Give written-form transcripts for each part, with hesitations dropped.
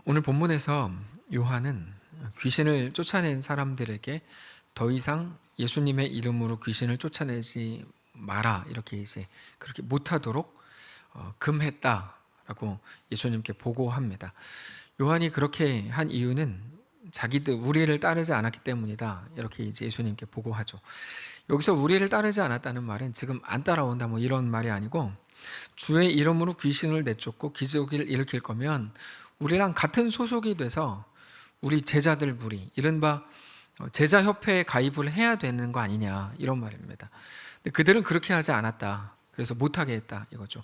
오늘 본문에서 요한은 귀신을 쫓아낸 사람들에게 더 이상 예수님의 이름으로 귀신을 쫓아내지 마라, 이렇게 이제 그렇게 못하도록 금했다라고 예수님께 보고합니다. 요한이 그렇게 한 이유는 자기들 우리를 따르지 않았기 때문이다, 이렇게 이제 예수님께 보고하죠. 여기서 우리를 따르지 않았다는 말은 지금 안 따라온다 뭐 이런 말이 아니고, 주의 이름으로 귀신을 내쫓고 기적을 일으킬 거면 우리랑 같은 소속이 돼서 우리 제자들 무리, 이른바 제자협회에 가입을 해야 되는 거 아니냐, 이런 말입니다. 근데 그들은 그렇게 하지 않았다. 그래서 못하게 했다, 이거죠.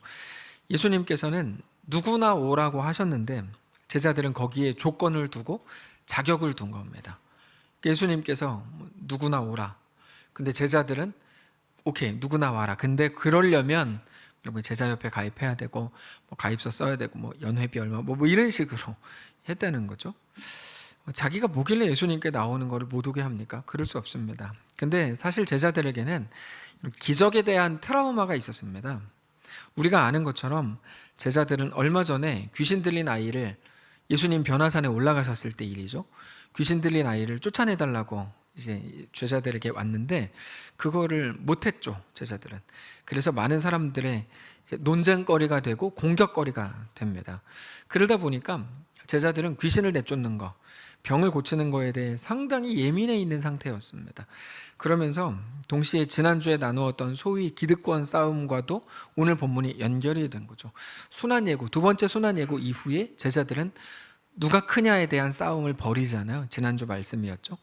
예수님께서는 누구나 오라고 하셨는데 제자들은 거기에 조건을 두고 자격을 둔 겁니다. 예수님께서 누구나 오라. 근데 제자들은 오케이, 누구나 와라. 근데 그러려면 여러분 제자협회 가입해야 되고 뭐 가입서 써야 되고 뭐 연회비 얼마 뭐 이런 식으로 했다는 거죠. 자기가 뭐길래 예수님께 나오는 거를 못 오게 합니까? 그럴 수 없습니다. 근데 사실 제자들에게는 기적에 대한 트라우마가 있었습니다. 우리가 아는 것처럼 제자들은 얼마 전에 귀신 들린 아이를, 예수님 변화산에 올라가셨을 때 일이죠, 귀신 들린 아이를 쫓아내달라고 이제 제자들에게 왔는데 그거를 못했죠, 제자들은. 그래서 많은 사람들의 논쟁거리가 되고 공격거리가 됩니다. 그러다 보니까 제자들은 귀신을 내쫓는 거, 병을 고치는 거에 대해 상당히 예민해 있는 상태였습니다. 그러면서 동시에 지난주에 나누었던 소위 기득권 싸움과도 오늘 본문이 연결이 된 거죠. 순환예고, 두 번째 순환예고 이후에 제자들은 누가 크냐에 대한 싸움을 벌이잖아요. 지난주 말씀이었죠.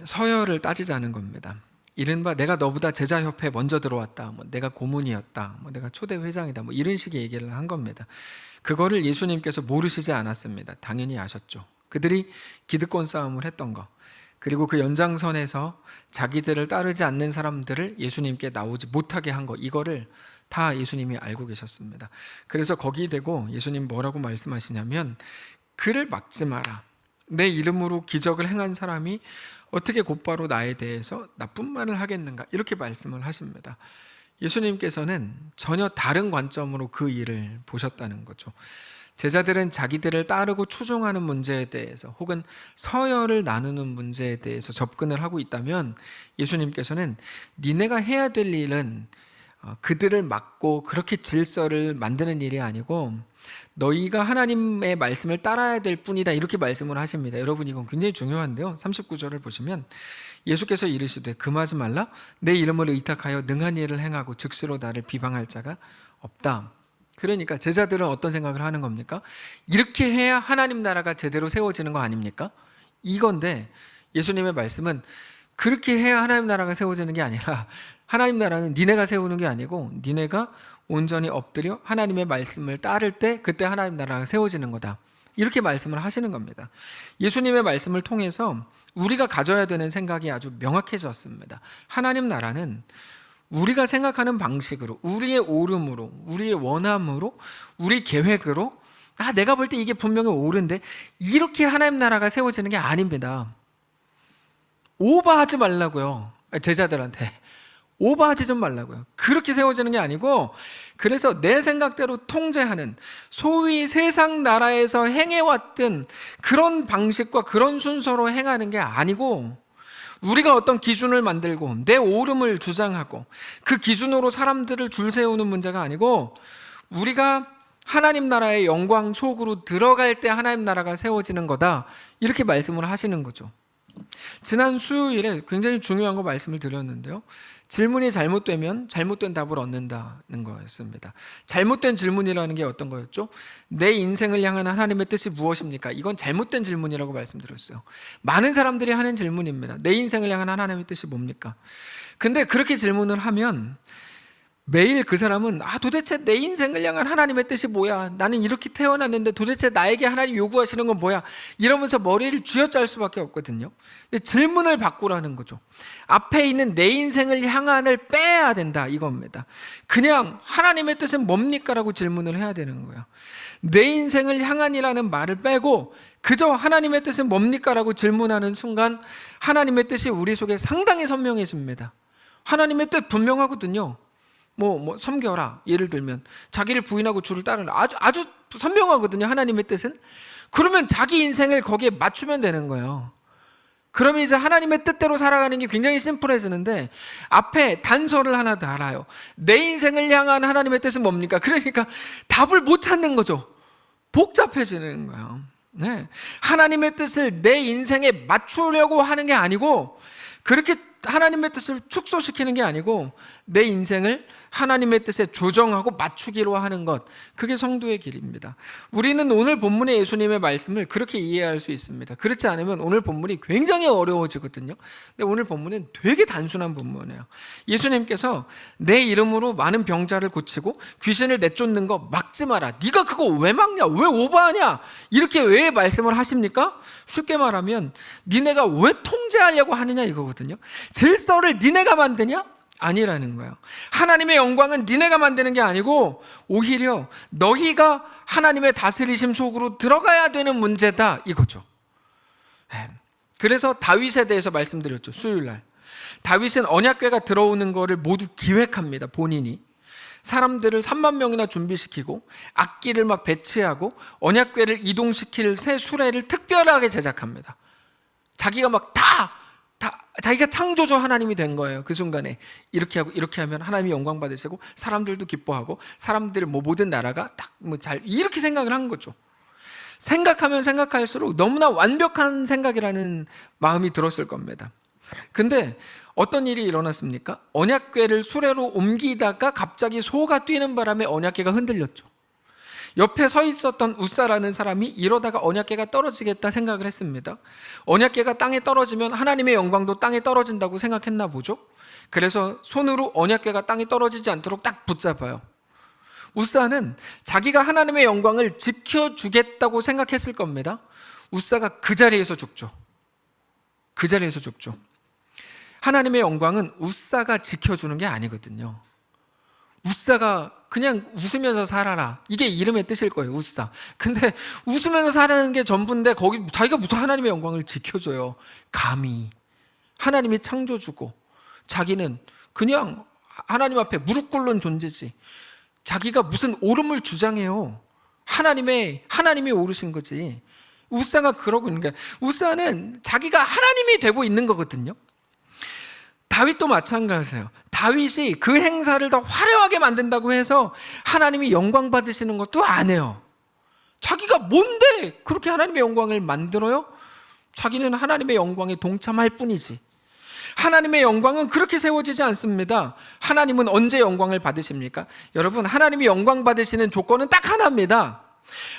서열을 따지자는 겁니다. 이른바 내가 너보다 제자협회에 먼저 들어왔다, 뭐 내가 고문이었다, 뭐 내가 초대 회장이다, 뭐 이런 식의 얘기를 한 겁니다. 그거를 예수님께서 모르시지 않았습니다. 당연히 아셨죠. 그들이 기득권 싸움을 했던 거, 그리고 그 연장선에서 자기들을 따르지 않는 사람들을 예수님께 나오지 못하게 한 거, 이거를 다 예수님이 알고 계셨습니다. 그래서 거기 대고 예수님 뭐라고 말씀하시냐면, 그를 막지 마라. 내 이름으로 기적을 행한 사람이 어떻게 곧바로 나에 대해서 나쁜 말을 하겠는가, 이렇게 말씀을 하십니다. 예수님께서는 전혀 다른 관점으로 그 일을 보셨다는 거죠. 제자들은 자기들을 따르고 추종하는 문제에 대해서, 혹은 서열을 나누는 문제에 대해서 접근을 하고 있다면, 예수님께서는 니네가 해야 될 일은 그들을 막고 그렇게 질서를 만드는 일이 아니고 너희가 하나님의 말씀을 따라야 될 뿐이다, 이렇게 말씀을 하십니다. 여러분, 이건 굉장히 중요한데요, 39절을 보시면 예수께서 이르시되 금하지 말라. 내 이름을 의탁하여 능한 일을 행하고 즉시로 나를 비방할 자가 없다. 그러니까 제자들은 어떤 생각을 하는 겁니까? 이렇게 해야 하나님 나라가 제대로 세워지는 거 아닙니까? 이건데 예수님의 말씀은 그렇게 해야 하나님 나라가 세워지는 게 아니라, 하나님 나라는 니네가 세우는 게 아니고 니네가 온전히 엎드려 하나님의 말씀을 따를 때 그때 하나님 나라가 세워지는 거다, 이렇게 말씀을 하시는 겁니다. 예수님의 말씀을 통해서 우리가 가져야 되는 생각이 아주 명확해졌습니다. 하나님 나라는 우리가 생각하는 방식으로, 우리의 오름으로, 우리의 원함으로, 우리 계획으로, 내가 볼 때 이게 분명히 옳은데, 이렇게 하나님 나라가 세워지는 게 아닙니다. 오버하지 말라고요. 제자들한테 오버하지 좀 말라고요. 그렇게 세워지는 게 아니고, 그래서 내 생각대로 통제하는, 소위 세상 나라에서 행해왔던 그런 방식과 그런 순서로 행하는 게 아니고, 우리가 어떤 기준을 만들고 내 옳음을 주장하고 그 기준으로 사람들을 줄 세우는 문제가 아니고, 우리가 하나님 나라의 영광 속으로 들어갈 때 하나님 나라가 세워지는 거다, 이렇게 말씀을 하시는 거죠. 지난 수요일에 굉장히 중요한 거 말씀을 드렸는데요, 질문이 잘못되면 잘못된 답을 얻는다는 거였습니다. 잘못된 질문이라는 게 어떤 거였죠? 내 인생을 향한 하나님의 뜻이 무엇입니까? 이건 잘못된 질문이라고 말씀드렸어요. 많은 사람들이 하는 질문입니다. 내 인생을 향한 하나님의 뜻이 뭡니까? 근데 그렇게 질문을 하면 매일 그 사람은 도대체 내 인생을 향한 하나님의 뜻이 뭐야? 나는 이렇게 태어났는데 도대체 나에게 하나님 요구하시는 건 뭐야? 이러면서 머리를 쥐어짤 수밖에 없거든요. 근데 질문을 바꾸라는 거죠. 앞에 있는 내 인생을 향한을 빼야 된다, 이겁니다. 그냥 하나님의 뜻은 뭡니까? 라고 질문을 해야 되는 거예요. 내 인생을 향한이라는 말을 빼고 그저 하나님의 뜻은 뭡니까? 라고 질문하는 순간 하나님의 뜻이 우리 속에 상당히 선명해집니다. 하나님의 뜻 분명하거든요. 섬겨라. 예를 들면 자기를 부인하고 주를 따르라. 아주 선명하거든요. 하나님의 뜻은. 그러면 자기 인생을 거기에 맞추면 되는 거예요. 그러면 이제 하나님의 뜻대로 살아가는 게 굉장히 심플해지는데 앞에 단서를 하나 달아요. 내 인생을 향한 하나님의 뜻은 뭡니까? 그러니까 답을 못 찾는 거죠. 복잡해지는 거예요. 네. 하나님의 뜻을 내 인생에 맞추려고 하는 게 아니고, 그렇게 하나님의 뜻을 축소시키는 게 아니고 내 인생을 하나님의 뜻에 조정하고 맞추기로 하는 것, 그게 성도의 길입니다. 우리는 오늘 본문의 예수님의 말씀을 그렇게 이해할 수 있습니다. 그렇지 않으면 오늘 본문이 굉장히 어려워지거든요. 근데 오늘 본문은 되게 단순한 본문이에요. 예수님께서 내 이름으로 많은 병자를 고치고 귀신을 내쫓는 거 막지 마라. 네가 그거 왜 막냐? 왜 오버하냐? 이렇게 왜 말씀을 하십니까? 쉽게 말하면 니네가 왜 통제하려고 하느냐 이거거든요. 질서를 니네가 만드냐? 아니라는 거예요. 하나님의 영광은 니네가 만드는 게 아니고 오히려 너희가 하나님의 다스리심 속으로 들어가야 되는 문제다 이거죠. 그래서 다윗에 대해서 말씀드렸죠. 수요일날 다윗은 언약궤가 들어오는 거를 모두 기획합니다. 본인이 사람들을 3만 명이나 준비시키고 악기를 막 배치하고 언약궤를 이동시킬 새 수레를 특별하게 제작합니다. 자기가 막 자기가 창조주 하나님이 된 거예요. 그 순간에 이렇게 하고 이렇게 하면 하나님이 영광 받으시고 사람들도 기뻐하고 사람들 모든 나라가 이렇게 생각을 한 거죠. 생각하면 생각할수록 너무나 완벽한 생각이라는 마음이 들었을 겁니다. 근데 어떤 일이 일어났습니까? 언약궤를 수레로 옮기다가 갑자기 소가 뛰는 바람에 언약궤가 흔들렸죠. 옆에 서 있었던 웃사라는 사람이 이러다가 언약궤가 떨어지겠다 생각을 했습니다. 언약궤가 땅에 떨어지면 하나님의 영광도 땅에 떨어진다고 생각했나 보죠. 그래서 손으로 언약궤가 땅에 떨어지지 않도록 딱 붙잡아요. 웃사는 자기가 하나님의 영광을 지켜주겠다고 생각했을 겁니다. 웃사가 그 자리에서 죽죠. 그 자리에서 죽죠. 하나님의 영광은 웃사가 지켜주는 게 아니거든요. 웃사가 그냥 웃으면서 살아라, 이게 이름의 뜻일 거예요. 웃사. 근데 웃으면서 사는 게 전부인데 거기 자기가 무슨 하나님의 영광을 지켜줘요. 감히 하나님이 창조주고 자기는 그냥 하나님 앞에 무릎 꿇는 존재지. 자기가 무슨 옳음을 주장해요. 하나님이 오르신 거지. 웃사가 그러고 있는 거예요. 웃사는 자기가 하나님이 되고 있는 거거든요. 다윗도 마찬가지예요. 다윗이 그 행사를 더 화려하게 만든다고 해서 하나님이 영광 받으시는 것도 안 해요. 자기가 뭔데 그렇게 하나님의 영광을 만들어요? 자기는 하나님의 영광에 동참할 뿐이지. 하나님의 영광은 그렇게 세워지지 않습니다. 하나님은 언제 영광을 받으십니까? 여러분, 하나님이 영광 받으시는 조건은 딱 하나입니다.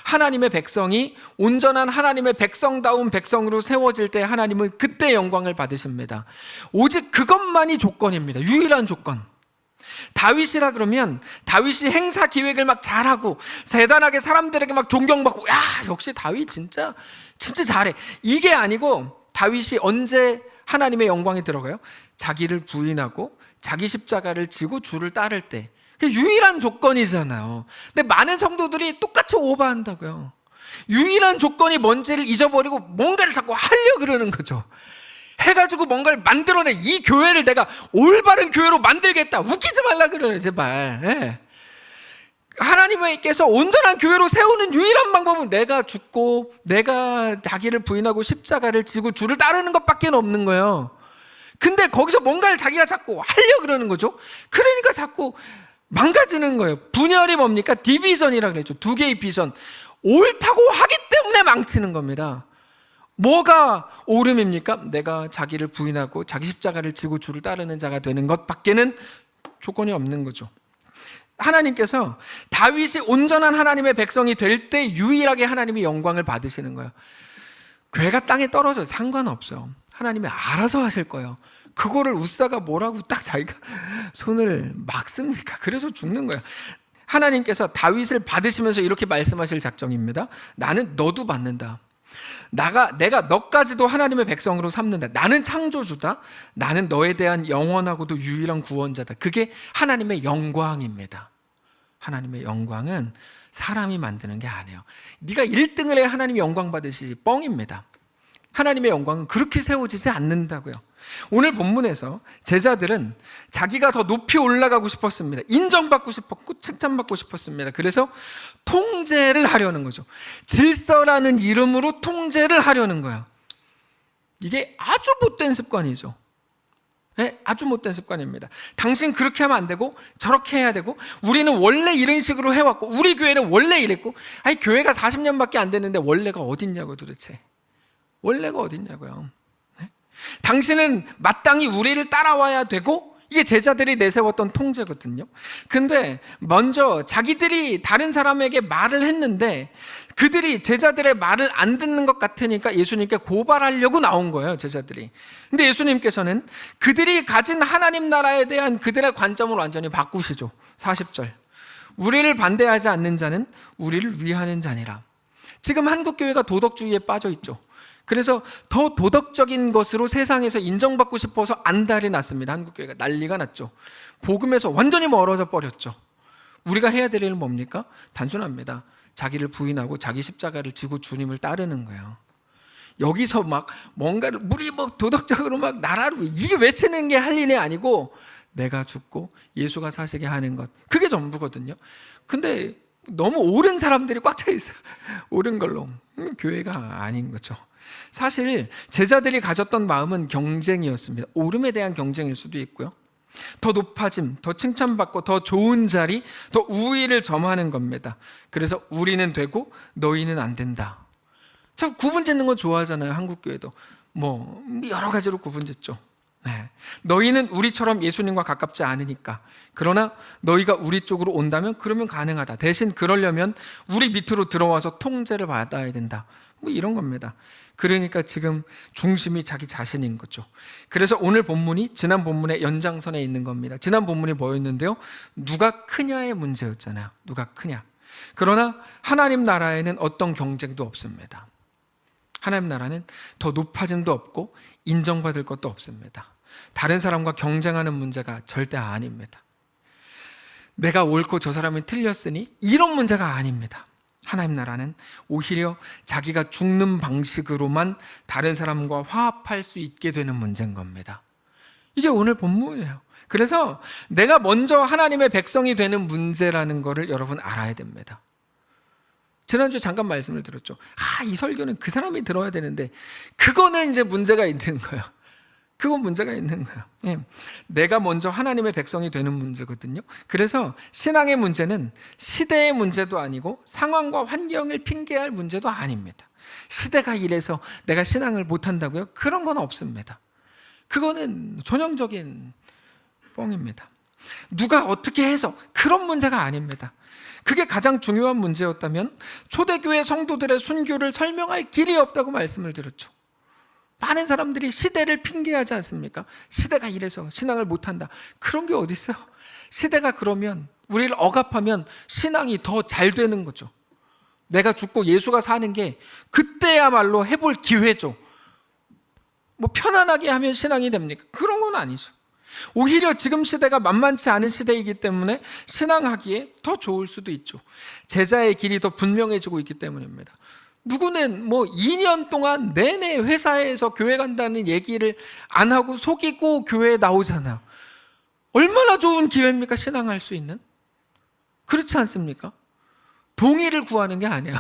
하나님의 백성이 온전한 하나님의 백성다운 백성으로 세워질 때 하나님은 그때 영광을 받으십니다. 오직 그것만이 조건입니다. 유일한 조건. 다윗이라 그러면 다윗이 행사 기획을 막 잘하고 대단하게 사람들에게 막 존경받고, 야 역시 다윗 진짜 잘해, 이게 아니고, 다윗이 언제 하나님의 영광에 들어가요? 자기를 부인하고 자기 십자가를 지고 주를 따를 때. 유일한 조건이잖아요. 근데 많은 성도들이 똑같이 오버한다고요. 유일한 조건이 뭔지를 잊어버리고 뭔가를 자꾸 하려고 그러는 거죠. 해가지고 뭔가를 만들어내. 이 교회를 내가 올바른 교회로 만들겠다. 웃기지 말라 그래요, 제발. 네. 하나님께서 온전한 교회로 세우는 유일한 방법은 내가 죽고 내가 자기를 부인하고 십자가를 지고 주를 따르는 것밖에 없는 거예요. 근데 거기서 뭔가를 자기가 자꾸 하려고 그러는 거죠. 그러니까 자꾸 망가지는 거예요. 분열이 뭡니까? 디비전이라고 그랬죠. 두 개의 비전. 옳다고 하기 때문에 망치는 겁니다. 뭐가 옳음입니까? 내가 자기를 부인하고 자기 십자가를 지고 주를 따르는 자가 되는 것밖에는 조건이 없는 거죠. 하나님께서 다윗이 온전한 하나님의 백성이 될 때 유일하게 하나님이 영광을 받으시는 거예요. 괴가 땅에 떨어져도 상관없어요. 하나님이 알아서 하실 거예요. 그거를 웃사가 뭐라고 딱 자기가 손을 막습니까? 그래서 죽는 거예요. 하나님께서 다윗을 받으시면서 이렇게 말씀하실 작정입니다. 나는 너도 받는다. 내가 너까지도 하나님의 백성으로 삼는다. 나는 창조주다. 나는 너에 대한 영원하고도 유일한 구원자다. 그게 하나님의 영광입니다. 하나님의 영광은 사람이 만드는 게 아니에요. 네가 1등을 해 하나님이 영광 받으시지 뻥입니다. 하나님의 영광은 그렇게 세워지지 않는다고요. 오늘 본문에서 제자들은 자기가 더 높이 올라가고 싶었습니다. 인정받고 싶었고 칭찬받고 싶었습니다. 그래서 통제를 하려는 거죠. 질서라는 이름으로 통제를 하려는 거야. 이게 아주 못된 습관이죠. 네, 아주 못된 습관입니다. 당신 그렇게 하면 안 되고 저렇게 해야 되고, 우리는 원래 이런 식으로 해왔고, 우리 교회는 원래 이랬고. 아니, 교회가 40년밖에 안 됐는데 원래가 어딨냐고, 도대체. 원래가 어딨냐고요. 네? 당신은 마땅히 우리를 따라와야 되고, 이게 제자들이 내세웠던 통제거든요. 근데 먼저 자기들이 다른 사람에게 말을 했는데 그들이 제자들의 말을 안 듣는 것 같으니까 예수님께 고발하려고 나온 거예요, 제자들이. 근데 예수님께서는 그들이 가진 하나님 나라에 대한 그들의 관점을 완전히 바꾸시죠. 40절. 우리를 반대하지 않는 자는 우리를 위하는 자니라. 지금 한국교회가 도덕주의에 빠져 있죠. 그래서 더 도덕적인 것으로 세상에서 인정받고 싶어서 안달이 났습니다. 한국교회가 난리가 났죠. 복음에서 완전히 멀어져 버렸죠. 우리가 해야 될 일은 뭡니까? 단순합니다. 자기를 부인하고 자기 십자가를 지고 주님을 따르는 거예요. 여기서 막 뭔가를 우리 뭐 도덕적으로 막 나라로 이게 외치는 게 할 일이 아니고, 내가 죽고 예수가 사시게 하는 것, 그게 전부거든요. 근데 너무 옳은 사람들이 꽉 차 있어요. 옳은 걸로. 교회가 아닌 거죠. 사실 제자들이 가졌던 마음은 경쟁이었습니다. 오름에 대한 경쟁일 수도 있고요, 더 높아짐, 더 칭찬받고 더 좋은 자리, 더 우위를 점하는 겁니다. 그래서 우리는 되고 너희는 안 된다. 자, 구분 짓는 거 좋아하잖아요. 한국교회도 뭐 여러 가지로 구분 짓죠. 네. 너희는 우리처럼 예수님과 가깝지 않으니까. 그러나 너희가 우리 쪽으로 온다면 그러면 가능하다. 대신 그러려면 우리 밑으로 들어와서 통제를 받아야 된다. 뭐 이런 겁니다. 그러니까 지금 중심이 자기 자신인 거죠. 그래서 오늘 본문이 지난 본문의 연장선에 있는 겁니다. 지난 본문이 뭐였는데요? 누가 크냐의 문제였잖아요. 누가 크냐. 그러나 하나님 나라에는 어떤 경쟁도 없습니다. 하나님 나라는 더 높아짐도 없고 인정받을 것도 없습니다. 다른 사람과 경쟁하는 문제가 절대 아닙니다. 내가 옳고 저 사람이 틀렸으니 이런 문제가 아닙니다. 하나님 나라는 오히려 자기가 죽는 방식으로만 다른 사람과 화합할 수 있게 되는 문제인 겁니다. 이게 오늘 본문이에요. 그래서 내가 먼저 하나님의 백성이 되는 문제라는 것을 여러분 알아야 됩니다. 지난주에 잠깐 말씀을 드렸죠. 이 설교는 그 사람이 들어야 되는데, 그거는 이제 문제가 있는 거예요. 그건 문제가 있는 거예요. 예. 내가 먼저 하나님의 백성이 되는 문제거든요. 그래서 신앙의 문제는 시대의 문제도 아니고 상황과 환경을 핑계할 문제도 아닙니다. 시대가 이래서 내가 신앙을 못한다고요? 그런 건 없습니다. 그거는 전형적인 뻥입니다. 누가 어떻게 해서, 그런 문제가 아닙니다. 그게 가장 중요한 문제였다면 초대교회 성도들의 순교를 설명할 길이 없다고 말씀을 드렸죠. 많은 사람들이 시대를 핑계하지 않습니까? 시대가 이래서 신앙을 못한다. 그런 게 어디 있어요? 시대가 그러면, 우리를 억압하면 신앙이 더 잘 되는 거죠. 내가 죽고 예수가 사는 게 그때야말로 해볼 기회죠. 뭐 편안하게 하면 신앙이 됩니까? 그런 건 아니죠. 오히려 지금 시대가 만만치 않은 시대이기 때문에 신앙하기에 더 좋을 수도 있죠. 제자의 길이 더 분명해지고 있기 때문입니다. 누구는 뭐 2년 동안 내내 회사에서 교회 간다는 얘기를 안 하고 속이고 교회에 나오잖아요. 얼마나 좋은 기회입니까? 신앙할 수 있는? 그렇지 않습니까? 동의를 구하는 게 아니에요.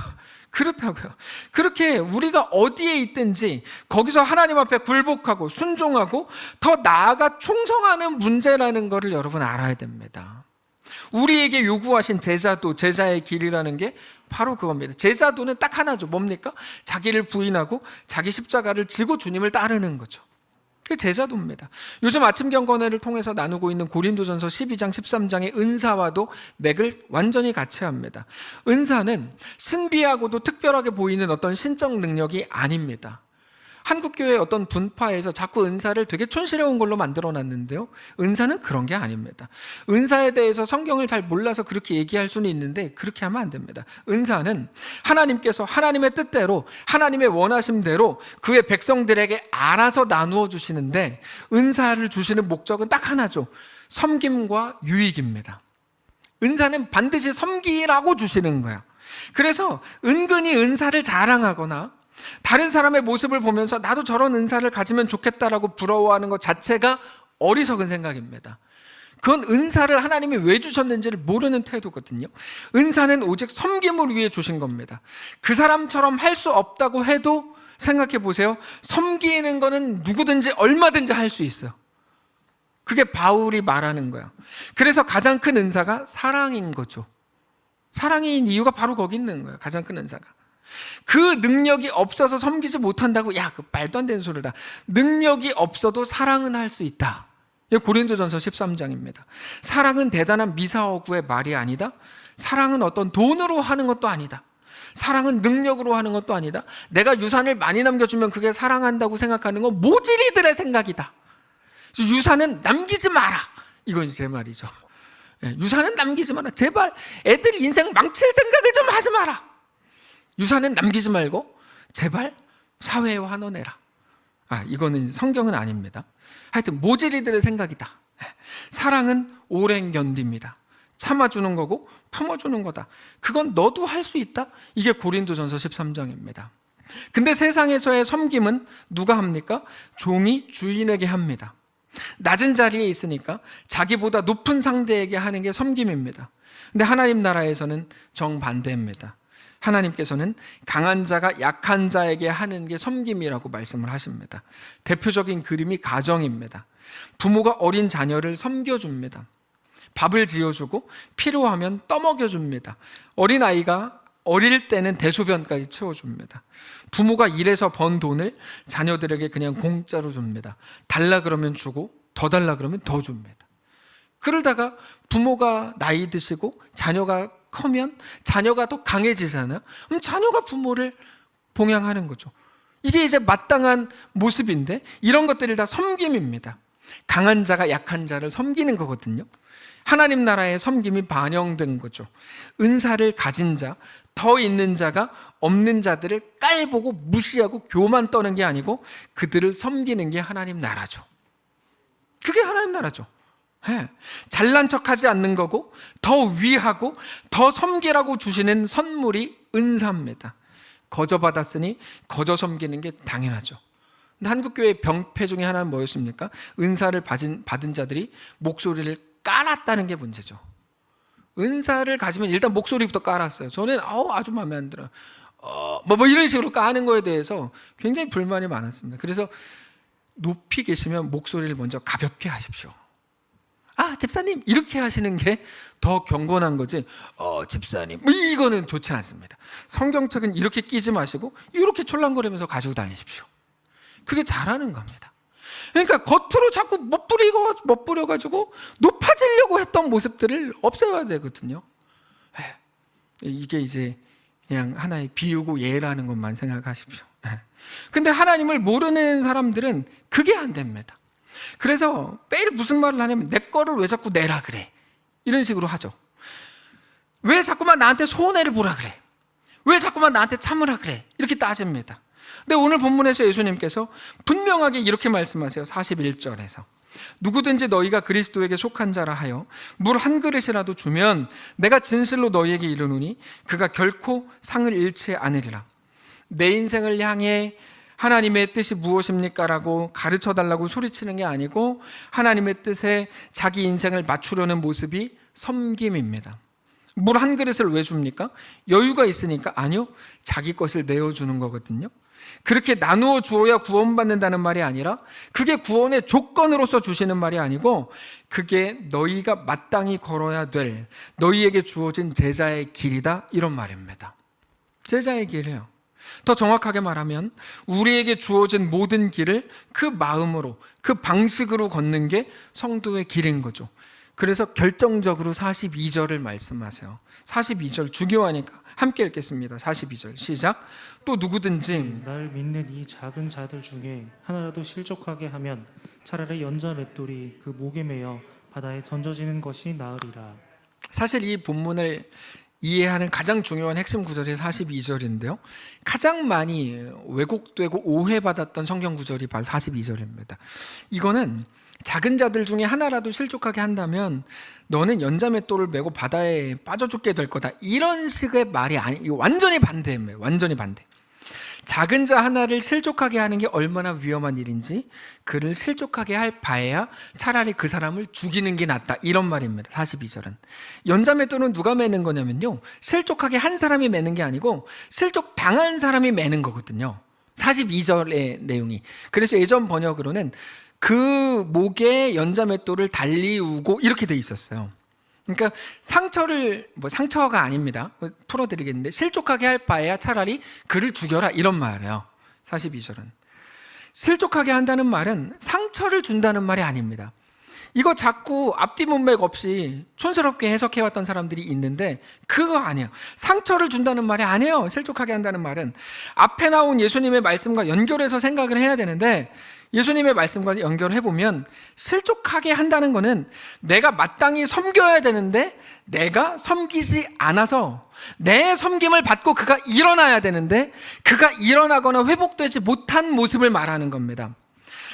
그렇다고요. 그렇게 우리가 어디에 있든지 거기서 하나님 앞에 굴복하고 순종하고 더 나아가 충성하는 문제라는 것을 여러분 알아야 됩니다. 우리에게 요구하신 제자도, 제자의 길이라는 게 바로 그겁니다. 제자도는 딱 하나죠. 뭡니까? 자기를 부인하고 자기 십자가를 지고 주님을 따르는 거죠. 그게 제자도입니다. 요즘 아침 경건회를 통해서 나누고 있는 고린도전서 12장 13장의 은사와도 맥을 완전히 같이 합니다. 은사는 신비하고도 특별하게 보이는 어떤 신적 능력이 아닙니다. 한국교회의 어떤 분파에서 자꾸 은사를 되게 촌스러운 걸로 만들어놨는데요, 은사는 그런 게 아닙니다. 은사에 대해서 성경을 잘 몰라서 그렇게 얘기할 수는 있는데 그렇게 하면 안 됩니다. 은사는 하나님께서 하나님의 뜻대로, 하나님의 원하심대로 그의 백성들에게 알아서 나누어 주시는데, 은사를 주시는 목적은 딱 하나죠. 섬김과 유익입니다. 은사는 반드시 섬기라고 주시는 거야. 그래서 은근히 은사를 자랑하거나 다른 사람의 모습을 보면서 나도 저런 은사를 가지면 좋겠다라고 부러워하는 것 자체가 어리석은 생각입니다. 그건 은사를 하나님이 왜 주셨는지를 모르는 태도거든요. 은사는 오직 섬김을 위해 주신 겁니다. 그 사람처럼 할 수 없다고 해도 생각해 보세요. 섬기는 거는 누구든지 얼마든지 할 수 있어요. 그게 바울이 말하는 거야. 그래서 가장 큰 은사가 사랑인 거죠. 사랑인 이유가 바로 거기 있는 거예요. 가장 큰 은사가. 그 능력이 없어서 섬기지 못한다고, 야, 그 말도 안 되는 소리다. 능력이 없어도 사랑은 할 수 있다. 이게 고린도전서 13장입니다. 사랑은 대단한 미사오구의 말이 아니다. 사랑은 어떤 돈으로 하는 것도 아니다. 사랑은 능력으로 하는 것도 아니다. 내가 유산을 많이 남겨주면 그게 사랑한다고 생각하는 건 모질이들의 생각이다. 유산은 남기지 마라. 이건 제 말이죠. 유산은 남기지 마라. 제발 애들 인생 망칠 생각을 좀 하지 마라. 유산은 남기지 말고 제발 사회에 환원해라. 이거는 성경은 아닙니다. 하여튼 모질이들의 생각이다. 사랑은 오랜 견딥니다. 참아주는 거고 품어주는 거다. 그건 너도 할 수 있다. 이게 고린도전서 13장입니다. 근데 세상에서의 섬김은 누가 합니까? 종이 주인에게 합니다. 낮은 자리에 있으니까 자기보다 높은 상대에게 하는 게 섬김입니다. 근데 하나님 나라에서는 정반대입니다. 하나님께서는 강한 자가 약한 자에게 하는 게 섬김이라고 말씀을 하십니다. 대표적인 그림이 가정입니다. 부모가 어린 자녀를 섬겨줍니다. 밥을 지어주고 필요하면 떠먹여줍니다. 어린아이가 어릴 때는 대소변까지 채워줍니다. 부모가 일해서 번 돈을 자녀들에게 그냥 공짜로 줍니다. 달라 그러면 주고 더 달라 그러면 더 줍니다. 그러다가 부모가 나이 드시고 자녀가 커면 자녀가 더 강해지잖아요. 그럼 자녀가 부모를 봉양하는 거죠. 이게 이제 마땅한 모습인데 이런 것들이 다 섬김입니다. 강한 자가 약한 자를 섬기는 거거든요. 하나님 나라의 섬김이 반영된 거죠. 은사를 가진 자, 더 있는 자가 없는 자들을 깔보고 무시하고 교만 떠는 게 아니고 그들을 섬기는 게 하나님 나라죠. 그게 하나님 나라죠. 잘난 척하지 않는 거고 더 위하고 더 섬기라고 주시는 선물이 은사입니다. 거저 받았으니 거저 섬기는 게 당연하죠. 근데 한국교회 병폐 중에 하나는 뭐였습니까? 은사를 받은 자들이 목소리를 깔았다는 게 문제죠. 은사를 가지면 일단 목소리부터 깔았어요. 저는 아주 마음에 안 들어요. 뭐 이런 식으로 까는 거에 대해서 굉장히 불만이 많았습니다. 그래서 높이 계시면 목소리를 먼저 가볍게 하십시오. 집사님 이렇게 하시는 게 더 경건한 거지. 집사님 이거는 좋지 않습니다. 성경책은 이렇게 끼지 마시고 이렇게 촐랑거리면서 가지고 다니십시오. 그게 잘하는 겁니다. 그러니까 겉으로 자꾸 멋부려가지고 높아지려고 했던 모습들을 없애야 되거든요. 이게 이제 그냥 하나의 비유고 예라는 것만 생각하십시오. 근데 하나님을 모르는 사람들은 그게 안 됩니다. 그래서 매일 무슨 말을 하냐면 내 거를 왜 자꾸 내라 그래, 이런 식으로 하죠. 왜 자꾸만 나한테 손해를 보라 그래, 왜 자꾸만 나한테 참으라 그래, 이렇게 따집니다. 근데 오늘 본문에서 예수님께서 분명하게 이렇게 말씀하세요. 41절에서 누구든지 너희가 그리스도에게 속한 자라 하여 물 한 그릇이라도 주면 내가 진실로 너희에게 이르노니 그가 결코 상을 잃지 않으리라. 내 인생을 향해 하나님의 뜻이 무엇입니까? 라고 가르쳐달라고 소리치는 게 아니고 하나님의 뜻에 자기 인생을 맞추려는 모습이 섬김입니다. 물 한 그릇을 왜 줍니까? 여유가 있으니까? 아니요, 자기 것을 내어주는 거거든요. 그렇게 나누어 주어야 구원받는다는 말이 아니라 그게 구원의 조건으로서 주시는 말이 아니고 그게 너희가 마땅히 걸어야 될 너희에게 주어진 제자의 길이다, 이런 말입니다. 제자의 길이에요. 더 정확하게 말하면 우리에게 주어진 모든 길을 그 마음으로 그 방식으로 걷는 게 성도의 길인 거죠. 그래서 결정적으로 42절을 말씀하세요. 42절 중요하니까 함께 읽겠습니다. 42절 시작. 또 누구든지 날 믿는 이 작은 자들 중에 하나라도 실족하게 하면 차라리 연자 맷돌이 그 목에 매여 바다에 던져지는 것이 나으리라. 사실 이 본문을 이해하는 가장 중요한 핵심 구절이 42절인데요. 가장 많이 왜곡되고 오해받았던 성경 구절이 바로 42절입니다. 이거는 작은 자들 중에 하나라도 실족하게 한다면 너는 연자맷돌을 메고 바다에 빠져 죽게 될 거다, 이런 식의 말이 아니, 이거 완전히 반대입니다. 완전히 반대. 작은 자 하나를 실족하게 하는 게 얼마나 위험한 일인지 그를 실족하게 할 바에야 차라리 그 사람을 죽이는 게 낫다, 이런 말입니다. 42절은 연자맷돌은 누가 매는 거냐면요, 실족하게 한 사람이 매는 게 아니고 실족 당한 사람이 매는 거거든요. 42절의 내용이. 그래서 예전 번역으로는 그 목에 연자맷돌을 달리우고 이렇게 돼 있었어요. 그러니까 상처가 아닙니다. 풀어드리겠는데 실족하게 할 바에야 차라리 그를 죽여라, 이런 말이에요. 42절은 실족하게 한다는 말은 상처를 준다는 말이 아닙니다. 이거 자꾸 앞뒤 문맥 없이 촌스럽게 해석해왔던 사람들이 있는데 그거 아니에요. 상처를 준다는 말이 아니에요. 실족하게 한다는 말은 앞에 나온 예수님의 말씀과 연결해서 생각을 해야 되는데, 예수님의 말씀과 연결해보면 실족하게 한다는 거는 내가 마땅히 섬겨야 되는데 내가 섬기지 않아서 내 섬김을 받고 그가 일어나야 되는데 그가 일어나거나 회복되지 못한 모습을 말하는 겁니다.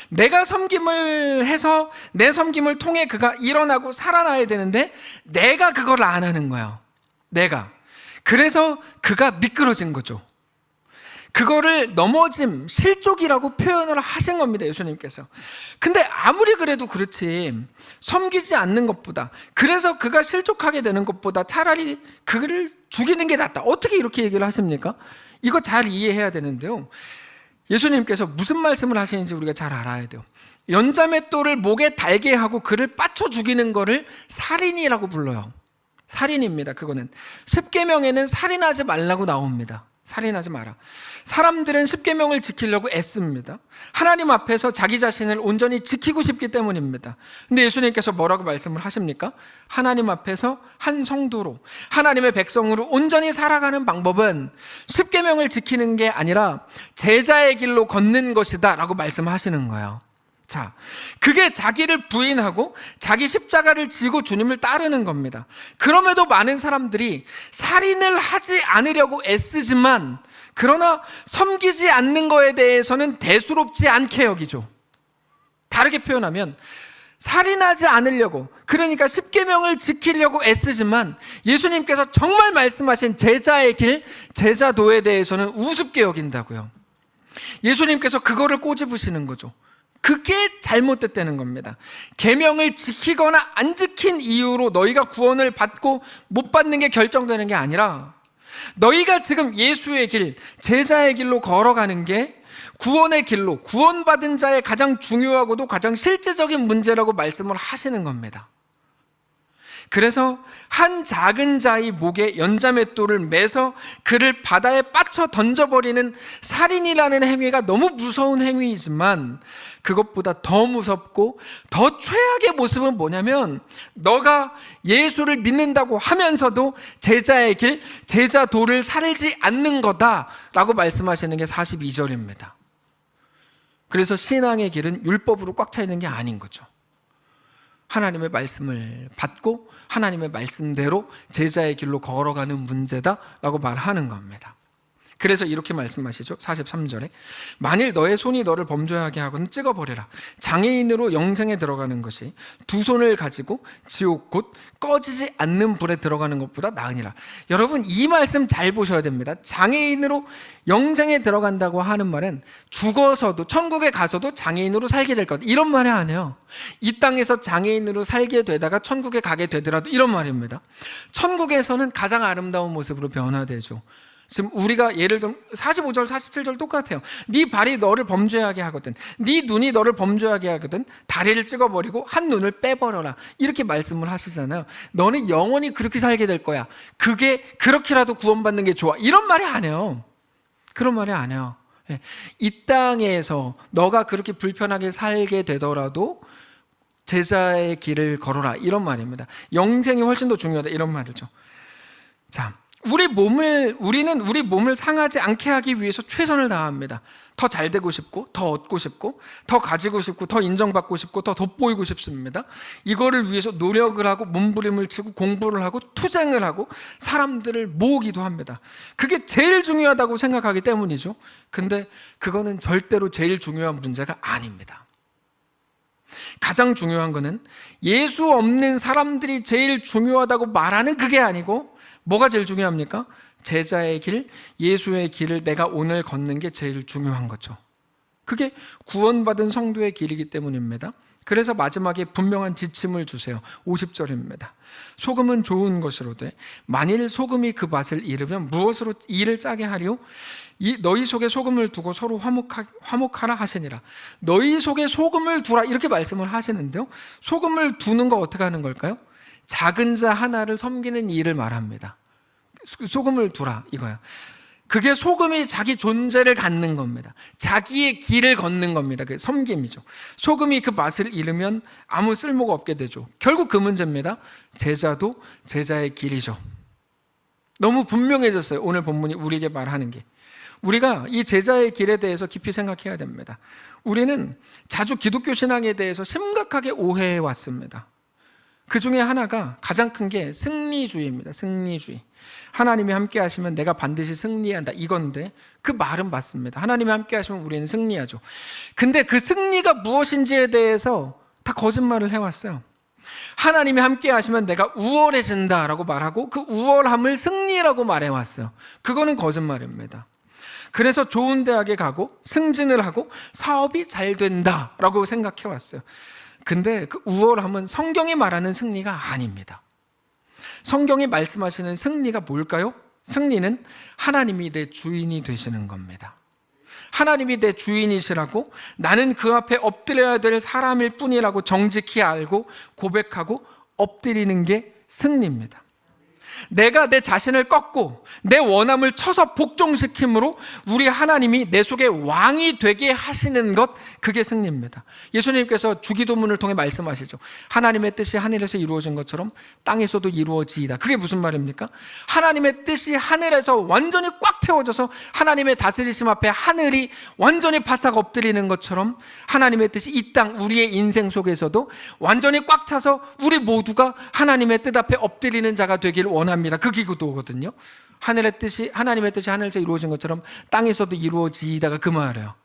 내가 섬김을 해서 내 섬김을 통해 그가 일어나고 살아나야 되는데 내가 그걸 안 하는 거예요. 그래서 그가 미끄러진 거죠. 그거를 넘어짐, 실족이라고 표현을 하신 겁니다, 예수님께서. 근데 아무리 그래도 그렇지, 섬기지 않는 것보다, 그래서 그가 실족하게 되는 것보다 차라리 그를 죽이는 게 낫다, 어떻게 이렇게 얘기를 하십니까? 이거 잘 이해해야 되는데요, 예수님께서 무슨 말씀을 하시는지 우리가 잘 알아야 돼요. 연자맷돌을 목에 달게 하고 그를 빠쳐 죽이는 거를 살인이라고 불러요. 살인입니다. 그거는 십계명에는 살인하지 말라고 나옵니다. 살인하지 마라. 사람들은 십계명을 지키려고 애씁니다. 하나님 앞에서 자기 자신을 온전히 지키고 싶기 때문입니다. 근데 예수님께서 뭐라고 말씀을 하십니까? 하나님 앞에서 한 성도로, 하나님의 백성으로 온전히 살아가는 방법은 십계명을 지키는 게 아니라 제자의 길로 걷는 것이다 라고 말씀하시는 거예요. 자, 그게 자기를 부인하고 자기 십자가를 지고 주님을 따르는 겁니다. 그럼에도 많은 사람들이 살인을 하지 않으려고 애쓰지만 그러나 섬기지 않는 거에 대해서는 대수롭지 않게 여기죠. 다르게 표현하면 살인하지 않으려고, 그러니까 십계명을 지키려고 애쓰지만 예수님께서 정말 말씀하신 제자의 길, 제자도에 대해서는 우습게 여긴다고요. 예수님께서 그거를 꼬집으시는 거죠. 그게 잘못됐다는 겁니다. 계명을 지키거나 안 지킨 이유로 너희가 구원을 받고 못 받는 게 결정되는 게 아니라 너희가 지금 예수의 길, 제자의 길로 걸어가는 게 구원의 길로, 구원받은 자의 가장 중요하고도 가장 실제적인 문제라고 말씀을 하시는 겁니다. 그래서 한 작은 자의 목에 연자맷돌을 매서 그를 바다에 빠쳐 던져버리는 살인이라는 행위가 너무 무서운 행위이지만 그것보다 더 무섭고 더 최악의 모습은 뭐냐면 너가 예수를 믿는다고 하면서도 제자의 길, 제자도를 살지 않는 거다라고 말씀하시는 게 42절입니다. 그래서 신앙의 길은 율법으로 꽉 차 있는 게 아닌 거죠. 하나님의 말씀을 받고 하나님의 말씀대로 제자의 길로 걸어가는 문제다라고 말하는 겁니다. 그래서 이렇게 말씀하시죠. 43절에 만일 너의 손이 너를 범죄하게 하거든 찍어버려라. 장애인으로 영생에 들어가는 것이 두 손을 가지고 지옥 곧 꺼지지 않는 불에 들어가는 것보다 나으니라. 여러분 이 말씀 잘 보셔야 됩니다. 장애인으로 영생에 들어간다고 하는 말은 죽어서도 천국에 가서도 장애인으로 살게 될 것, 이런 말이 아니에요. 이 땅에서 장애인으로 살게 되다가 천국에 가게 되더라도 이런 말입니다. 천국에서는 가장 아름다운 모습으로 변화되죠. 지금 우리가 예를 들면 45절 47절 똑같아요. 네 발이 너를 범죄하게 하거든, 네 눈이 너를 범죄하게 하거든 다리를 찍어버리고 한 눈을 빼버려라, 이렇게 말씀을 하시잖아요. 너는 영원히 그렇게 살게 될 거야, 그게 그렇게라도 구원받는 게 좋아, 이런 말이 아니에요. 그런 말이 아니에요. 이 땅에서 너가 그렇게 불편하게 살게 되더라도 제자의 길을 걸어라, 이런 말입니다. 영생이 훨씬 더 중요하다, 이런 말이죠. 자, 우리는 우리 몸을 상하지 않게 하기 위해서 최선을 다합니다. 더 잘 되고 싶고, 더 얻고 싶고, 더 가지고 싶고, 더 인정받고 싶고, 더 돋보이고 싶습니다. 이거를 위해서 노력을 하고 몸부림을 치고 공부를 하고 투쟁을 하고 사람들을 모으기도 합니다. 그게 제일 중요하다고 생각하기 때문이죠. 근데 그거는 절대로 제일 중요한 문제가 아닙니다. 가장 중요한 거는 예수 없는 사람들이 제일 중요하다고 말하는 그게 아니고 뭐가 제일 중요합니까? 제자의 길, 예수의 길을 내가 오늘 걷는 게 제일 중요한 거죠. 그게 구원받은 성도의 길이기 때문입니다. 그래서 마지막에 분명한 지침을 주세요. 50절입니다. 소금은 좋은 것으로되 만일 소금이 그 맛을 잃으면 무엇으로 이를 짜게 하리요? 너희 속에 소금을 두고 서로 화목하라 하시니라. 너희 속에 소금을 두라 이렇게 말씀을 하시는데요, 소금을 두는 거 어떻게 하는 걸까요? 작은 자 하나를 섬기는 일을 말합니다. 소금을 두라 이거야. 그게 소금이 자기 존재를 갖는 겁니다. 자기의 길을 걷는 겁니다. 그게 섬김이죠. 소금이 그 맛을 잃으면 아무 쓸모가 없게 되죠. 결국 그 문제입니다. 제자도 제자의 길이죠. 너무 분명해졌어요. 오늘 본문이 우리에게 말하는 게. 우리가 이 제자의 길에 대해서 깊이 생각해야 됩니다. 우리는 자주 기독교 신앙에 대해서 심각하게 오해해 왔습니다. 그 중에 하나가 가장 큰 게 승리주의입니다. 승리주의. 하나님이 함께 하시면 내가 반드시 승리한다 이건데, 그 말은 맞습니다. 하나님이 함께 하시면 우리는 승리하죠. 근데 그 승리가 무엇인지에 대해서 다 거짓말을 해왔어요. 하나님이 함께 하시면 내가 우월해진다라고 말하고 그 우월함을 승리라고 말해왔어요. 그거는 거짓말입니다. 그래서 좋은 대학에 가고 승진을 하고 사업이 잘 된다라고 생각해왔어요. 근데 그 우월함은 성경이 말하는 승리가 아닙니다. 성경이 말씀하시는 승리가 뭘까요? 승리는 하나님이 내 주인이 되시는 겁니다. 하나님이 내 주인이시라고, 나는 그 앞에 엎드려야 될 사람일 뿐이라고 정직히 알고 고백하고 엎드리는 게 승리입니다. 내가 내 자신을 꺾고 내 원함을 쳐서 복종시킴으로 우리 하나님이 내 속에 왕이 되게 하시는 것, 그게 승리입니다. 예수님께서 주기도문을 통해 말씀하시죠. 하나님의 뜻이 하늘에서 이루어진 것처럼 땅에서도 이루어지이다. 그게 무슨 말입니까? 하나님의 뜻이 하늘에서 완전히 꽉 채워져서 하나님의 다스리심 앞에 하늘이 완전히 바싹 엎드리는 것처럼 하나님의 뜻이 이 땅 우리의 인생 속에서도 완전히 꽉 차서 우리 모두가 하나님의 뜻 앞에 엎드리는 자가 되기를 원합니다. 그 기도거든요. 하나님의 뜻이 하늘에서 이루어진 것처럼 땅에서도 이루어지다가 그 말이에요.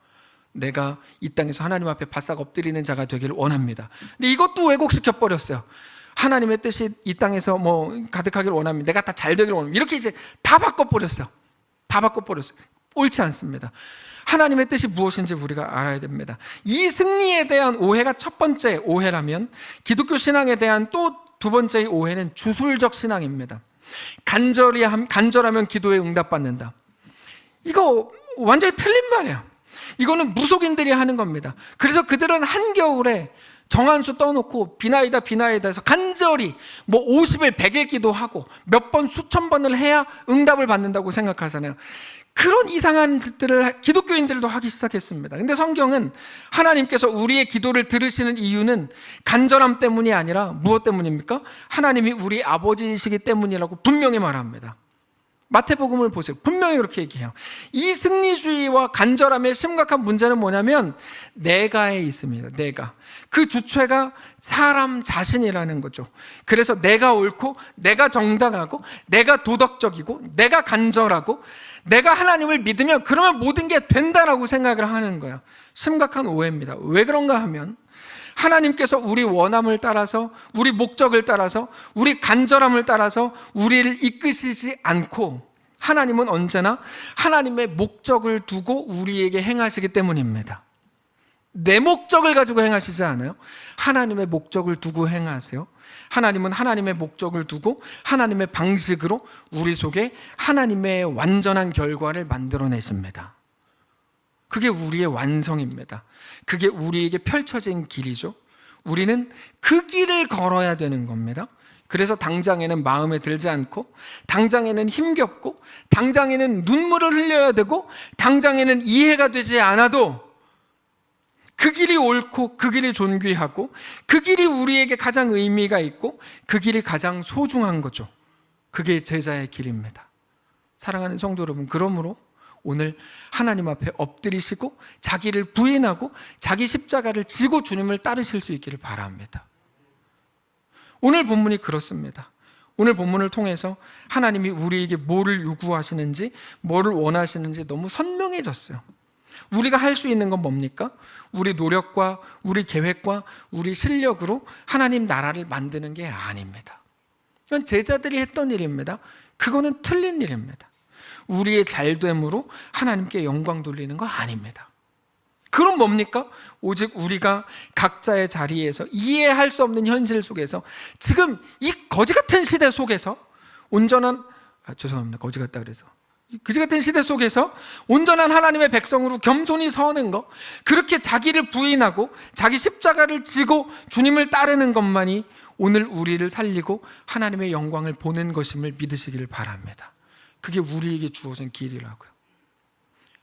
내가 이 땅에서 하나님 앞에 바싹 엎드리는 자가 되기를 원합니다. 근데 이것도 왜곡시켜 버렸어요. 하나님의 뜻이 이 땅에서 가득하기를 원합니다. 내가 다 잘 되기를 원합니다. 이렇게 이제 다 바꿔버렸어요. 옳지 않습니다. 하나님의 뜻이 무엇인지 우리가 알아야 됩니다. 이 승리에 대한 오해가 첫 번째 오해라면, 기독교 신앙에 대한 또 두 번째의 오해는 주술적 신앙입니다. 간절하면 기도에 응답받는다. 이거 완전히 틀린 말이에요. 이거는 무속인들이 하는 겁니다. 그래서 그들은 한겨울에 정한수 떠놓고 비나이다 해서 간절히 50일 100일 기도하고 몇 번 수천 번을 해야 응답을 받는다고 생각하잖아요. 그런 이상한 짓들을 기독교인들도 하기 시작했습니다. 근데 성경은 하나님께서 우리의 기도를 들으시는 이유는 간절함 때문이 아니라 무엇 때문입니까? 하나님이 우리 아버지이시기 때문이라고 분명히 말합니다. 마태복음을 보세요. 분명히 그렇게 얘기해요. 이 승리주의와 간절함의 심각한 문제는 뭐냐면 내가에 있습니다. 내가. 그 주체가 사람 자신이라는 거죠. 그래서 내가 옳고 내가 정당하고 내가 도덕적이고 내가 간절하고 내가 하나님을 믿으면 그러면 모든 게 된다라고 생각을 하는 거예요. 심각한 오해입니다. 왜 그런가 하면 하나님께서 우리 원함을 따라서, 우리 목적을 따라서, 우리 간절함을 따라서 우리를 이끄시지 않고, 하나님은 언제나 하나님의 목적을 두고 우리에게 행하시기 때문입니다. 내 목적을 가지고 행하시지 않아요. 하나님의 목적을 두고 행하세요. 하나님은 하나님의 목적을 두고 하나님의 방식으로 우리 속에 하나님의 완전한 결과를 만들어내십니다. 그게 우리의 완성입니다. 그게 우리에게 펼쳐진 길이죠. 우리는 그 길을 걸어야 되는 겁니다. 그래서 당장에는 마음에 들지 않고, 당장에는 힘겹고, 당장에는 눈물을 흘려야 되고, 당장에는 이해가 되지 않아도 그 길이 옳고 그 길이 존귀하고 그 길이 우리에게 가장 의미가 있고 그 길이 가장 소중한 거죠. 그게 제자의 길입니다. 사랑하는 성도 여러분, 그러므로 오늘 하나님 앞에 엎드리시고 자기를 부인하고 자기 십자가를 지고 주님을 따르실 수 있기를 바랍니다. 오늘 본문이 그렇습니다. 오늘 본문을 통해서 하나님이 우리에게 뭐를 요구하시는지, 뭐를 원하시는지 너무 선명해졌어요. 우리가 할 수 있는 건 뭡니까? 우리 노력과 우리 계획과 우리 실력으로 하나님 나라를 만드는 게 아닙니다. 이건 제자들이 했던 일입니다. 그거는 틀린 일입니다. 우리의 잘됨으로 하나님께 영광 돌리는 거 아닙니다. 그럼 뭡니까? 오직 우리가 각자의 자리에서 이해할 수 없는 현실 속에서 지금 이 거지 같은 시대 속에서 거지 같다 그래서 그지 같은 시대 속에서 온전한 하나님의 백성으로 겸손히 서는 것, 그렇게 자기를 부인하고 자기 십자가를 지고 주님을 따르는 것만이 오늘 우리를 살리고 하나님의 영광을 보는 것임을 믿으시기를 바랍니다. 그게 우리에게 주어진 길이라고요.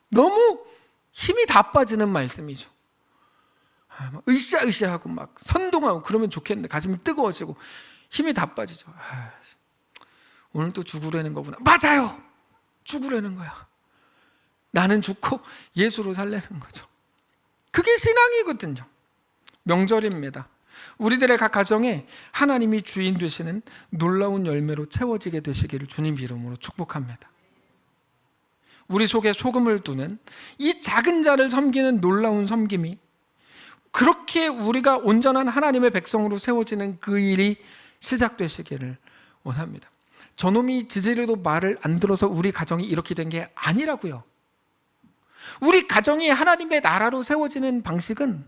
너무 힘이 다 빠지는 말씀이죠. 막 으쌰으쌰하고 막 선동하고 그러면 좋겠는데 가슴이 뜨거워지고 힘이 다 빠지죠. 오늘 또 죽으려는 거구나. 맞아요. 죽으려는 거야. 나는 죽고 예수로 살려는 거죠. 그게 신앙이거든요. 명절입니다. 우리들의 각 가정에 하나님이 주인 되시는 놀라운 열매로 채워지게 되시기를 주님 이름으로 축복합니다. 우리 속에 소금을 두는 이 작은 자를 섬기는 놀라운 섬김이 그렇게 우리가 온전한 하나님의 백성으로 세워지는 그 일이 시작되시기를 원합니다. 저놈이 지지리도 말을 안 들어서 우리 가정이 이렇게 된 게 아니라고요. 우리 가정이 하나님의 나라로 세워지는 방식은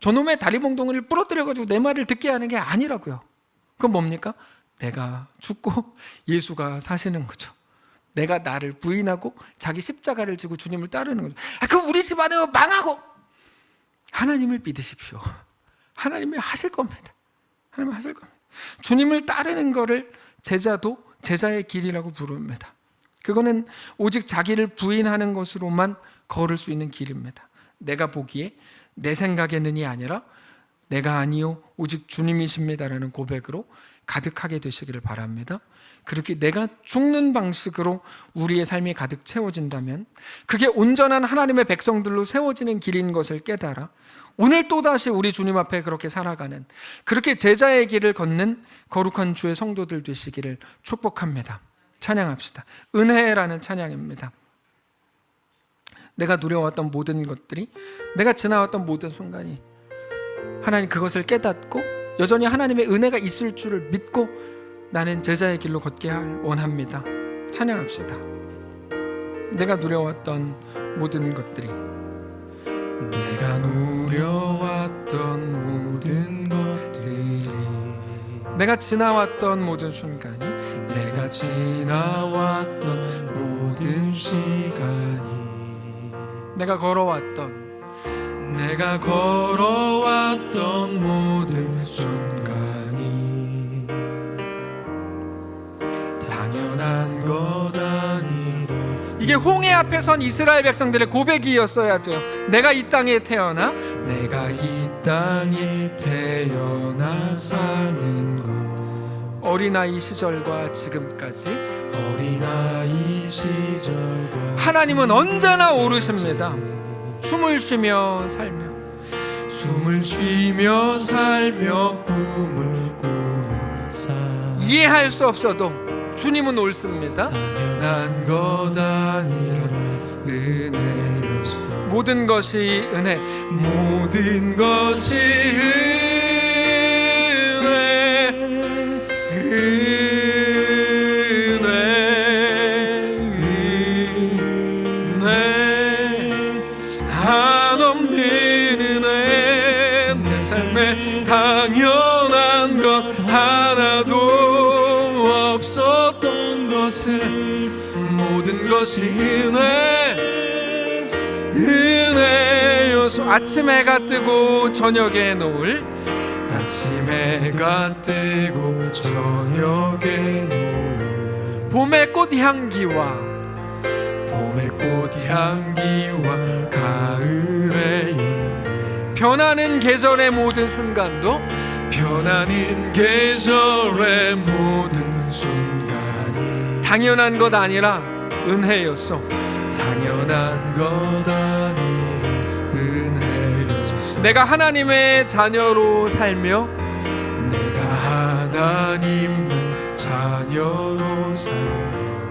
저놈의 다리몽둥이를 부러뜨려가지고 내 말을 듣게 하는 게 아니라고요. 그건 뭡니까? 내가 죽고 예수가 사시는 거죠. 내가 나를 부인하고 자기 십자가를 지고 주님을 따르는 거죠. 그럼 우리 집안은 망하고 하나님을 믿으십시오. 하나님이 하실 겁니다. 하나님이 하실 겁니다. 주님을 따르는 거를 제자도 제자의 길이라고 부릅니다. 그거는 오직 자기를 부인하는 것으로만 걸을 수 있는 길입니다. 내가 보기에 내 생각에는이 아니라 내가 아니요 오직 주님이십니다라는 고백으로 가득하게 되시기를 바랍니다. 그렇게 내가 죽는 방식으로 우리의 삶이 가득 채워진다면 그게 온전한 하나님의 백성들로 세워지는 길인 것을 깨달아 오늘 또다시 우리 주님 앞에 그렇게 살아가는, 그렇게 제자의 길을 걷는 거룩한 주의 성도들 되시기를 축복합니다. 찬양합시다. 은혜라는 찬양입니다. 내가 누려왔던 모든 것들이, 내가 지나왔던 모든 순간이 하나님 그것을 깨닫고 여전히 하나님의 은혜가 있을 줄을 믿고 나는 제자의 길로 걷게 원합니다. 찬양합시다. 내가 누려왔던 모든 것들이, 내가 누려왔던 모든 것들이, 내가 지나왔던 모든 순간이, 내가 지나왔던 모든 시간이, 내가 걸어왔던 모든 순간이 당연한 것 아니라. 이게 홍해 앞에 선 이스라엘 백성들의 고백이었어야 돼요. 내가 이 땅에 태어나 사는 것, 어린아이 시절과 지금까지 하나님은 언제나 오르십니다. 숨을 쉬며 살며 꿈을 꾸는 이해할 수 없어도 주님은 옳습니다. 당연한 것 아니라 은혜였소. 모든 것이 은혜, 모든 것이 은혜, 한없는 은혜. 내 삶에 당연한 것 하나도 없었던 것을, 모든 것이 은혜여서. 아침 해가 뜨고 저녁에 노을, 아침 해가 뜨고 저녁에 노을, 봄의 꽃향기와 가을의 열매, 변하는 계절의 모든 순간도, 당연한 것 아니라 은혜였소. 당연한 것 아니라 은혜였소. 내가 하나님의 자녀로 살며,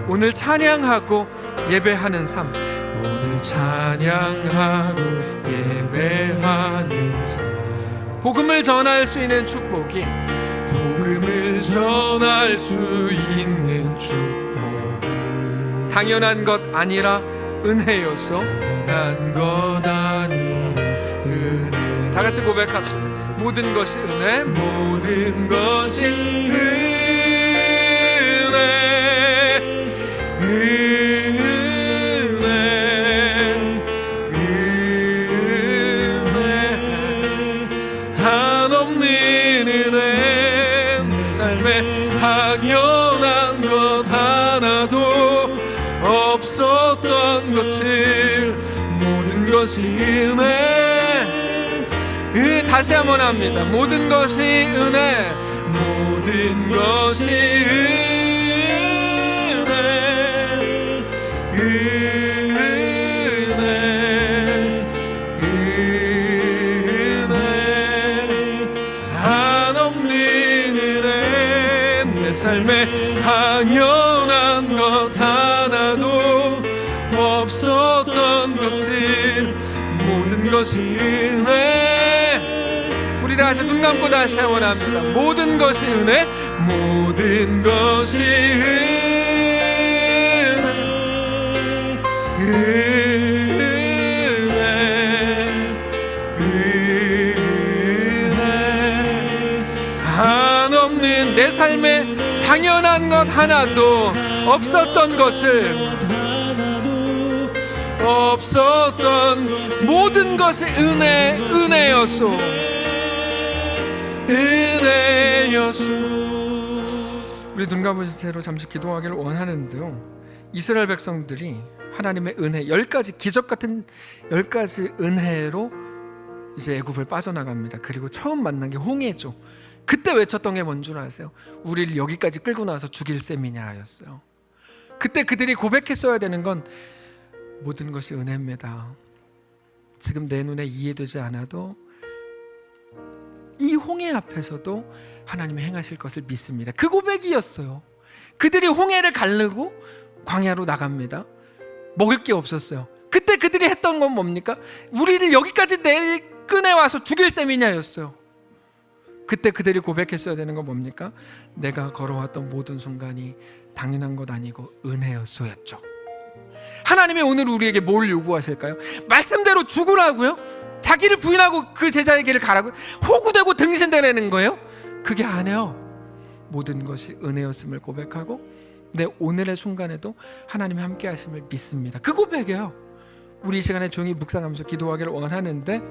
오늘 찬양하고 예배하는 삶, 복음을 전할 수 있는 축복이, 당연한 것 아니라 은혜였소. 당연한 것 아니라 은혜. 다 같이 고백합시다. 모든 것이 은혜, 모든 것이 한없는 은혜. 내 삶에 당연한 것 하나도 없었던 것을 모든 것이 은혜. 다시 한번 합니다. 모든 것이 은혜, 모든 것이 은혜, 은혜, 한없는 은혜. 내 삶에 당연한 것 하나도 없었던 것을 모든 것이 은혜. 우리 다 같이 눈 감고 다시 한번 합니다. 모든 것이 은혜, 모든 것이 은혜, 은혜, 한없는 내 삶에 당연한 것 하나도 없었던 것을 모든 것이 은혜였소. 은혜였소. 우리 눈 감은 채로 잠시 기도하기를 원하는데요, 이스라엘 백성들이 하나님의 은혜 10가지 기적 같은 10가지 은혜로 이제 애굽을 빠져나갑니다. 그리고 처음 만난 게 홍해죠. 그때 외쳤던 게 뭔 줄 아세요? 우리를 여기까지 끌고 나와서 죽일 셈이냐 하였어요. 그때 그들이 고백했어야 되는 건 모든 것이 은혜입니다. 지금 내 눈에 이해되지 않아도 이 홍해 앞에서도 하나님이 행하실 것을 믿습니다. 그 고백이었어요. 그들이 홍해를 가르고 광야로 나갑니다. 먹을 게 없었어요. 그때 그들이 했던 건 뭡니까? 우리를 여기까지 꺼내와서 죽일 셈이냐였어요. 그때 그들이 고백했어야 되는 건 뭡니까? 내가 걸어왔던 모든 순간이 당연한 것 아니고 은혜였소였죠. 하나님이 오늘 우리에게 뭘 요구하실까요? 말씀대로 죽으라고요? 자기를 부인하고 그 제자에게를 가라고요? 호구되고 등신대라는 거예요? 그게 아니에요. 모든 것이 은혜였음을 고백하고 내 오늘의 순간에도 하나님이 함께 하심을 믿습니다. 그 고백이에요. 우리 이 시간에 조용히 묵상하면서 기도하기를 원하는데,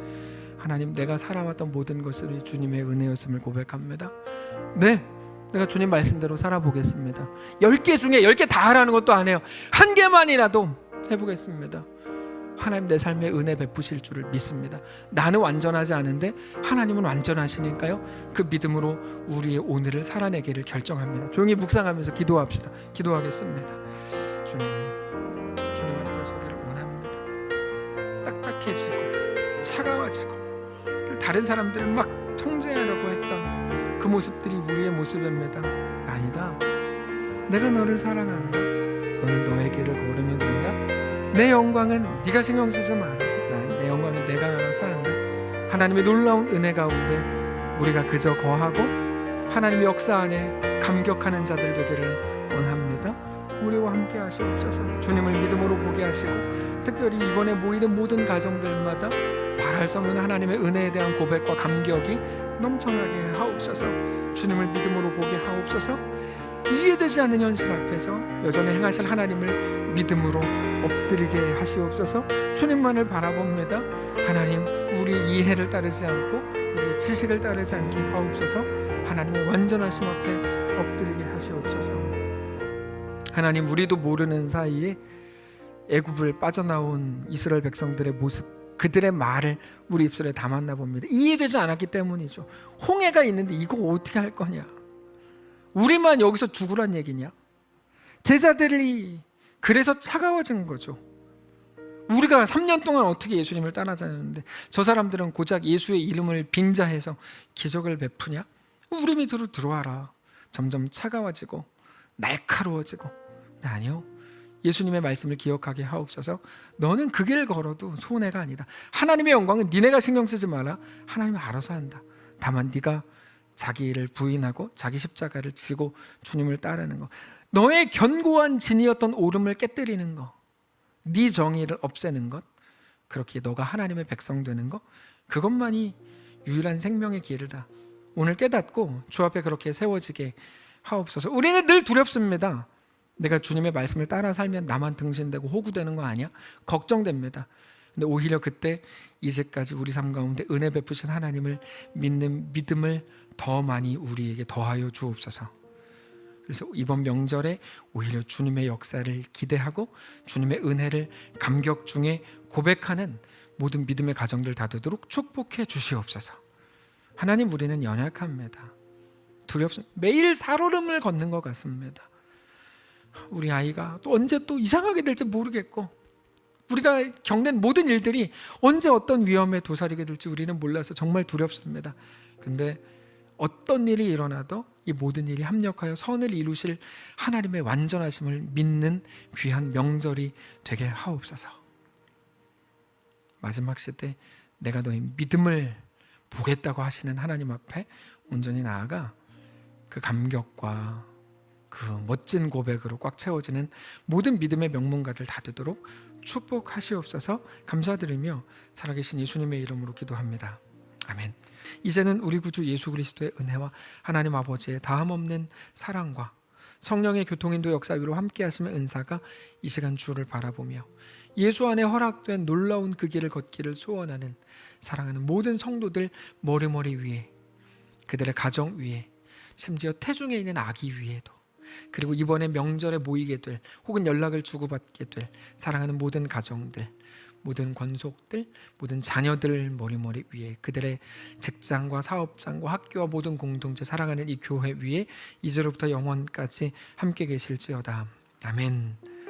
하나님, 내가 살아왔던 모든 것을 주님의 은혜였음을 고백합니다. 네, 내가 주님 말씀대로 살아보겠습니다. 10개 중에 10개 다 하라는 것도 아니에요. 한 개만이라도 해보겠습니다. 하나님, 내 삶에 은혜 베푸실 줄을 믿습니다. 나는 완전하지 않은데 하나님은 완전하시니까요, 그 믿음으로 우리의 오늘을 살아내기를 결정합니다. 조용히 묵상하면서 기도합시다. 기도하겠습니다. 주님 앞에 서기를 원합니다. 딱딱해지고 차가워지고 다른 사람들을 막 통제하려고 했던 그 모습들이 우리의 모습입니다. 아니다. 내가 너를 사랑한다. 너는 너의 길을 걸으면 된다. 내 영광은 네가 신경 쓰지 마라. 내 영광은 내가 알아서 한다. 하나님의 놀라운 은혜 가운데 우리가 그저 거하고 하나님의 역사 안에 감격하는 자들 되기를 원합니다. 우리와 함께 하시옵소서. 주님을 믿음으로 보게 하시고, 특별히 이번에 모이는 모든 가정들마다 말할 수 없는 하나님의 은혜에 대한 고백과 감격이 넘쳐나게 하옵소서. 주님을 믿음으로 보게 하옵소서. 이해되지 않는 현실 앞에서 여전히 행하실 하나님을 믿음으로 엎드리게 하시옵소서. 주님만을 바라봅니다. 하나님, 우리 이해를 따르지 않고 우리 지식을 따르지 않게 하옵소서. 하나님의 완전하심 앞에 엎드리게 하시옵소서. 하나님, 우리도 모르는 사이에 애굽을 빠져나온 이스라엘 백성들의 모습, 그들의 말을 우리 입술에 담았나 봅니다. 이해되지 않았기 때문이죠. 홍해가 있는데 이거 어떻게 할 거냐? 우리만 여기서 죽으란 얘기냐? 제자들이 그래서 차가워진 거죠. 우리가 3년 동안 어떻게 예수님을 따라다녔는데 저 사람들은 고작 예수의 이름을 빙자해서 기적을 베푸냐? 우리 밑으로 들어와라. 점점 차가워지고 날카로워지고. 아니요, 예수님의 말씀을 기억하게 하옵소서. 너는 그 길 걸어도 손해가 아니다. 하나님의 영광은 니네가 신경 쓰지 마라. 하나님이 알아서 한다. 다만 네가 자기를 부인하고 자기 십자가를 지고 주님을 따르는 거, 너의 견고한 진이었던 오름을 깨뜨리는 것, 네 정의를 없애는 것, 그렇게 너가 하나님의 백성 되는 것, 그것만이 유일한 생명의 길이다. 오늘 깨닫고 주 앞에 그렇게 세워지게 하옵소서. 우리는 늘 두렵습니다. 내가 주님의 말씀을 따라 살면 나만 등신되고 호구되는 거 아니야? 걱정됩니다. 근데 오히려 그때 이제까지 우리 삶 가운데 은혜 베푸신 하나님을 믿는 믿음을 더 많이 우리에게 더하여 주옵소서. 그래서 이번 명절에 오히려 주님의 역사를 기대하고 주님의 은혜를 감격 중에 고백하는 모든 믿음의 가정들 다 되도록 축복해 주시옵소서. 하나님, 우리는 연약합니다. 두렵습니다. 매일 살얼음을 걷는 것 같습니다. 우리 아이가 또 언제 또 이상하게 될지 모르겠고, 우리가 겪는 모든 일들이 언제 어떤 위험에 도사리게 될지 우리는 몰라서 정말 두렵습니다. 근데 어떤 일이 일어나도 이 모든 일이 합력하여 선을 이루실 하나님의 완전하심을 믿는 귀한 명절이 되게 하옵소서. 마지막 시대 내가 너의 믿음을 보겠다고 하시는 하나님 앞에 온전히 나아가 그 감격과 그 멋진 고백으로 꽉 채워지는 모든 믿음의 명문가들 다 되도록 축복하시옵소서. 감사드리며 살아계신 예수님의 이름으로 기도합니다. 아멘. 이제는 우리 구주 예수 그리스도의 은혜와 하나님 아버지의 다함없는 사랑과 성령의 교통인도 역사 위로 함께 하시는 은사가 이 시간 주를 바라보며 예수 안에 허락된 놀라운 그 길을 걷기를 소원하는 사랑하는 모든 성도들 머리머리 위에, 그들의 가정 위에, 심지어 태중에 있는 아기 위에도, 그리고 이번에 명절에 모이게 될 혹은 연락을 주고받게 될 사랑하는 모든 가정들, 모든 권속들, 모든 자녀들 머리머리 위에, 그들의 직장과 사업장과 학교와 모든 공동체, 사랑하는 이 교회 위에 이제로부터 영원까지 함께 계실지어다. 아멘.